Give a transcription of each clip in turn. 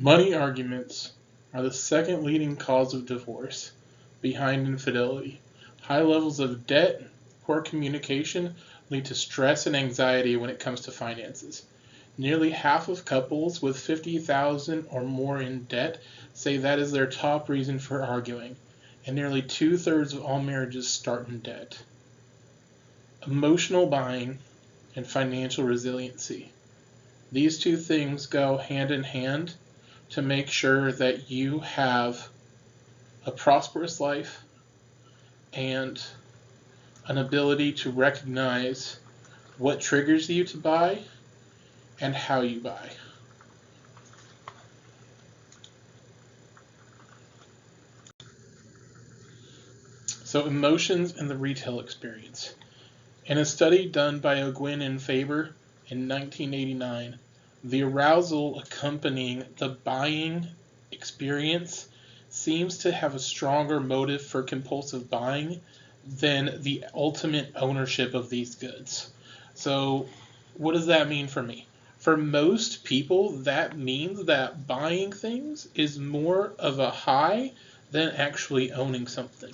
Money arguments are the second leading cause of divorce, behind infidelity. High levels of debt, poor communication lead to stress and anxiety when it comes to finances. Nearly half of couples with 50,000 or more in debt say that is their top reason for arguing, and nearly two-thirds of all marriages start in debt. Emotional buying and financial resiliency. These two things go hand in hand to make sure that you have a prosperous life and an ability to recognize what triggers you to buy and how you buy. So, emotions and the retail experience. In a study done by O'Gwen and Faber in 1989, the arousal accompanying the buying experience seems to have a stronger motive for compulsive buying than the ultimate ownership of these goods. So, what does that mean for me? For most people, that means that buying things is more of a high than actually owning something.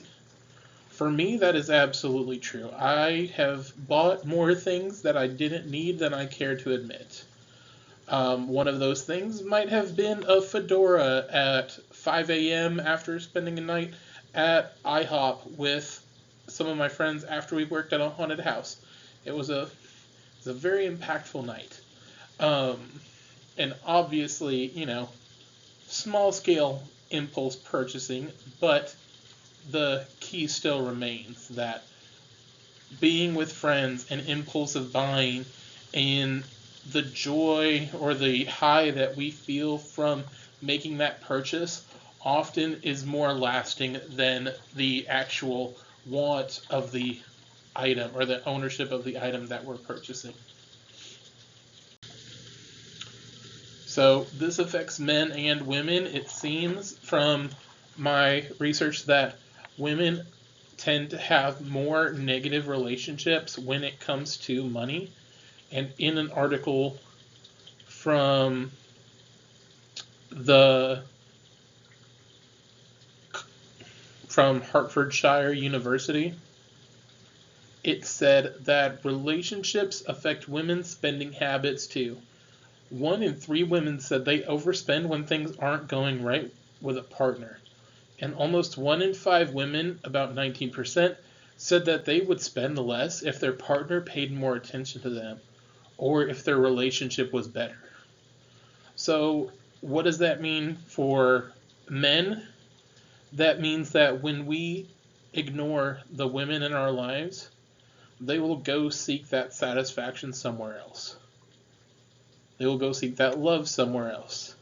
For me, that is absolutely true. I have bought more things that I didn't need than I care to admit. One of those things might have been a fedora at 5 a.m. after spending a night at IHOP with some of my friends after we worked at a haunted house. It was a very impactful night. And obviously, small scale impulse purchasing, but the key still remains that being with friends and impulsive buying and the joy or the high that we feel from making that purchase often is more lasting than the actual want of the item or the ownership of the item that we're purchasing. So this affects men and women. It seems from my research that women tend to have more negative relationships when it comes to money. And in an article from Hertfordshire University, it said that relationships affect women's spending habits too. 1 in 3 women said they overspend when things aren't going right with a partner. And almost 1 in 5 women, about 19%, said that they would spend less if their partner paid more attention to them or if their relationship was better. So, what does that mean for men? That means that when we ignore the women in our lives, they will go seek that satisfaction somewhere else. They will go seek that love somewhere else.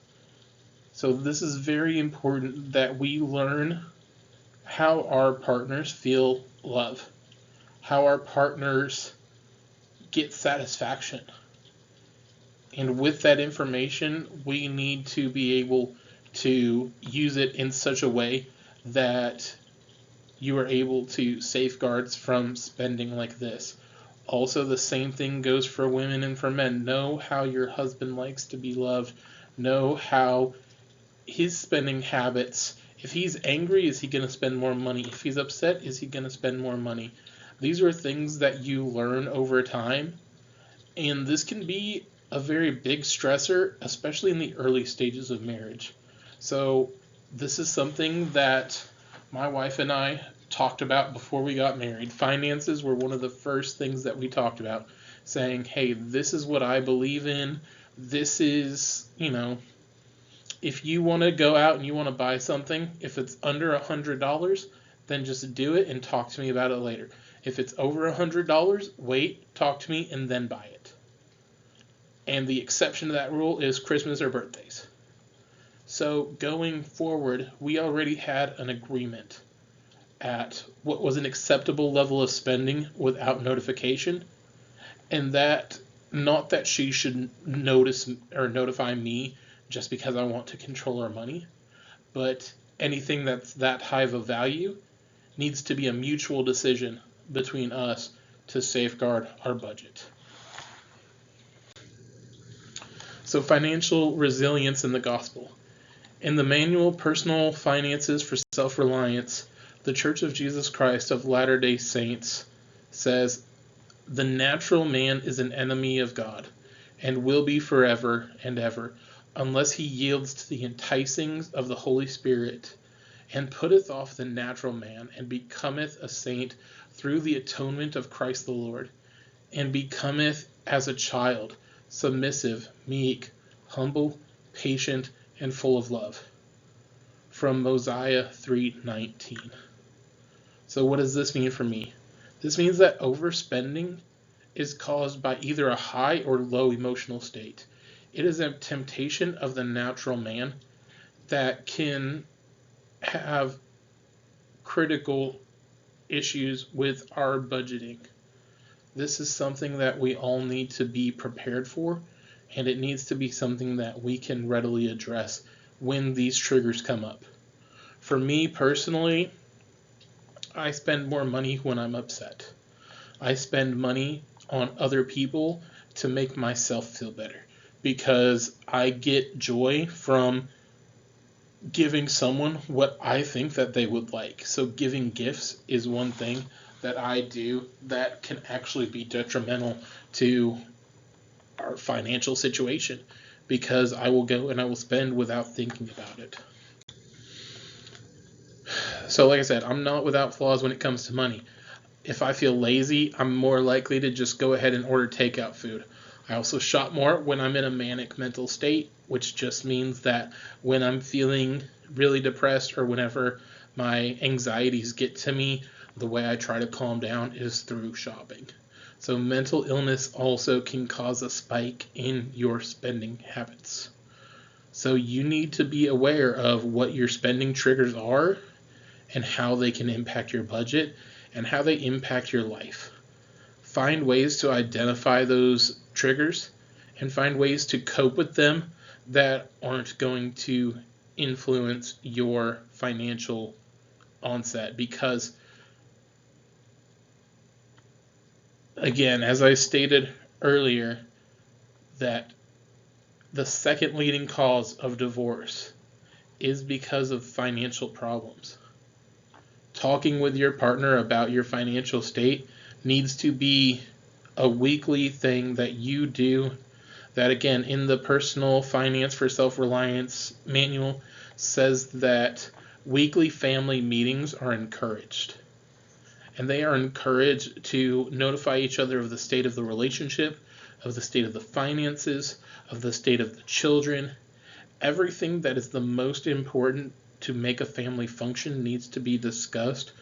So this is very important that we learn how our partners feel love, how our partners get satisfaction. And with that information, we need to be able to use it in such a way that you are able to safeguard from spending like this. Also, the same thing goes for women and for men. Know how your husband likes to be loved. Know how his spending habits. If he's angry, is he going to spend more money? If he's upset, is he going to spend more money? These are things that you learn over time. And this can be a very big stressor, especially in the early stages of marriage. So this is something that my wife and I talked about before we got married. Finances were one of the first things that we talked about, saying, hey, this is what I believe in. This is, if you want to go out and you want to buy something, if it's under $100, then just do it and talk to me about it later. If it's over $100, wait, talk to me, and then buy it. And the exception to that rule is Christmas or birthdays. So going forward, we already had an agreement at what was an acceptable level of spending without notification, and that not that she should notice or notify me just because I want to control our money, but anything that's that high of a value needs to be a mutual decision between us to safeguard our budget. So financial resilience in the gospel. In the manual Personal Finances for Self-Reliance, the Church of Jesus Christ of Latter-day Saints says, the natural man is an enemy of God, and will be forever and ever, unless he yields to the enticings of the Holy Spirit, and putteth off the natural man, and becometh a saint through the atonement of Christ the Lord, and becometh as a child, submissive, meek, humble, patient, and full of love. From Mosiah 3:19. So what does this mean for me? This means that overspending is caused by either a high or low emotional state. It is a temptation of the natural man that can have critical issues with our budgeting. This is something that we all need to be prepared for, and it needs to be something that we can readily address when these triggers come up. For me personally, I spend more money when I'm upset. I spend money on other people to make myself feel better, because I get joy from giving someone what I think that they would like. So giving gifts is one thing that I do that can actually be detrimental to our financial situation, because I will go and I will spend without thinking about it. So like I said, I'm not without flaws when it comes to money. If I feel lazy, I'm more likely to just go ahead and order takeout food. I also shop more when I'm in a manic mental state, which just means that when I'm feeling really depressed or whenever my anxieties get to me, the way I try to calm down is through shopping. So mental illness also can cause a spike in your spending habits. So you need to be aware of what your spending triggers are and how they can impact your budget and how they impact your life. Find ways to identify those triggers and find ways to cope with them that aren't going to influence your financial onset, because again, as I stated earlier, that the second leading cause of divorce is because of financial problems. Talking with your partner about your financial state needs to be a weekly thing that you do. That, again, in the Personal Finance for Self-Reliance manual says that weekly family meetings are encouraged. And they are encouraged to notify each other of the state of the relationship, of the state of the finances, of the state of the children. Everything that is the most important to make a family function needs to be discussed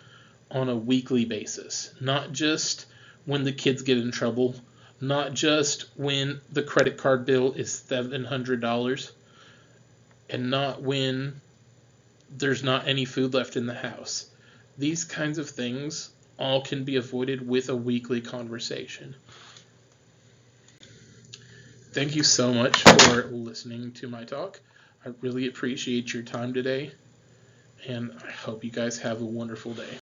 on a weekly basis, not just when the kids get in trouble, not just when the credit card bill is $700, and not when there's not any food left in the house. These kinds of things all can be avoided with a weekly conversation. Thank you so much for listening to my talk. I really appreciate your time today, and I hope you guys have a wonderful day.